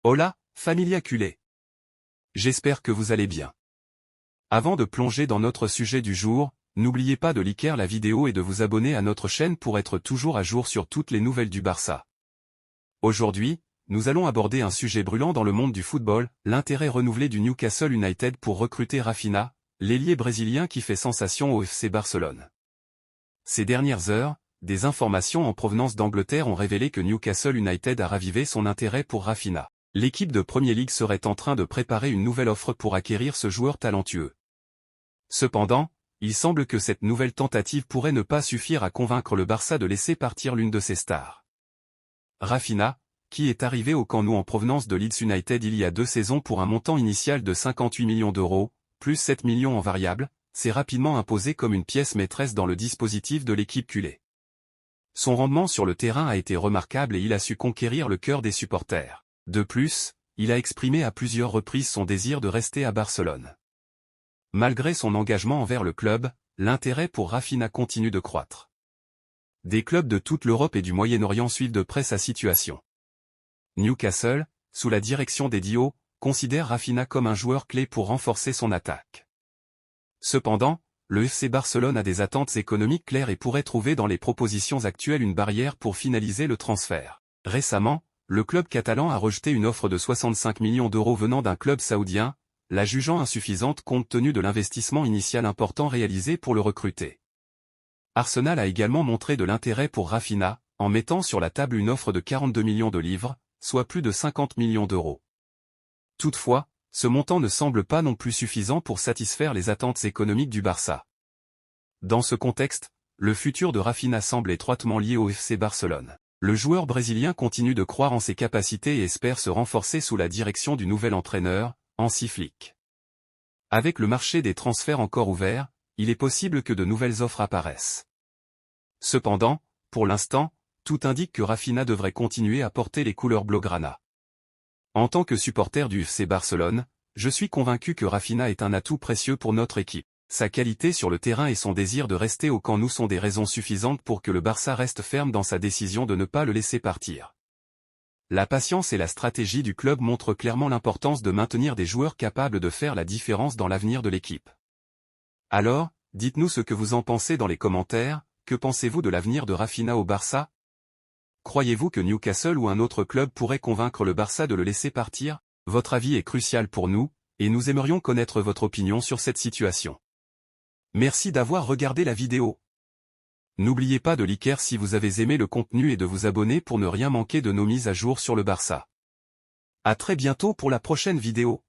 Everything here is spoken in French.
Hola, familia culé. J'espère que vous allez bien. Avant de plonger dans notre sujet du jour, n'oubliez pas de liker la vidéo et de vous abonner à notre chaîne pour être toujours à jour sur toutes les nouvelles du Barça. Aujourd'hui, nous allons aborder un sujet brûlant dans le monde du football, l'intérêt renouvelé du Newcastle United pour recruter Rafinha, l'ailier brésilien qui fait sensation au FC Barcelone. Ces dernières heures, des informations en provenance d'Angleterre ont révélé que Newcastle United a ravivé son intérêt pour Rafinha. L'équipe de Premier League serait en train de préparer une nouvelle offre pour acquérir ce joueur talentueux. Cependant, il semble que cette nouvelle tentative pourrait ne pas suffire à convaincre le Barça de laisser partir l'une de ses stars. Rafinha, qui est arrivé au Camp Nou en provenance de Leeds United il y a 2 saisons pour un montant initial de 58 millions d'euros, plus 7 millions en variables, s'est rapidement imposé comme une pièce maîtresse dans le dispositif de l'équipe culée. Son rendement sur le terrain a été remarquable et il a su conquérir le cœur des supporters. De plus, il a exprimé à plusieurs reprises son désir de rester à Barcelone. Malgré son engagement envers le club, l'intérêt pour Rafinha continue de croître. Des clubs de toute l'Europe et du Moyen-Orient suivent de près sa situation. Newcastle, sous la direction d'Edio, considère Rafinha comme un joueur clé pour renforcer son attaque. Cependant, le FC Barcelone a des attentes économiques claires et pourrait trouver dans les propositions actuelles une barrière pour finaliser le transfert. Récemment, le club catalan a rejeté une offre de 65 millions d'euros venant d'un club saoudien, la jugeant insuffisante compte tenu de l'investissement initial important réalisé pour le recruter. Arsenal a également montré de l'intérêt pour Rafinha, en mettant sur la table une offre de 42 millions de livres, soit plus de 50 millions d'euros. Toutefois, ce montant ne semble pas non plus suffisant pour satisfaire les attentes économiques du Barça. Dans ce contexte, le futur de Rafinha semble étroitement lié au FC Barcelone. Le joueur brésilien continue de croire en ses capacités et espère se renforcer sous la direction du nouvel entraîneur, Hansi Flick. Avec le marché des transferts encore ouvert, il est possible que de nouvelles offres apparaissent. Cependant, pour l'instant, tout indique que Rafinha devrait continuer à porter les couleurs blaugrana. En tant que supporter du FC Barcelone, je suis convaincu que Rafinha est un atout précieux pour notre équipe. Sa qualité sur le terrain et son désir de rester au Camp Nou sont des raisons suffisantes pour que le Barça reste ferme dans sa décision de ne pas le laisser partir. La patience et la stratégie du club montrent clairement l'importance de maintenir des joueurs capables de faire la différence dans l'avenir de l'équipe. Alors, dites-nous ce que vous en pensez dans les commentaires, que pensez-vous de l'avenir de Rafinha au Barça? Croyez-vous que Newcastle ou un autre club pourrait convaincre le Barça de le laisser partir? Votre avis est crucial pour nous, et nous aimerions connaître votre opinion sur cette situation. Merci d'avoir regardé la vidéo. N'oubliez pas de liker si vous avez aimé le contenu et de vous abonner pour ne rien manquer de nos mises à jour sur le Barça. À très bientôt pour la prochaine vidéo.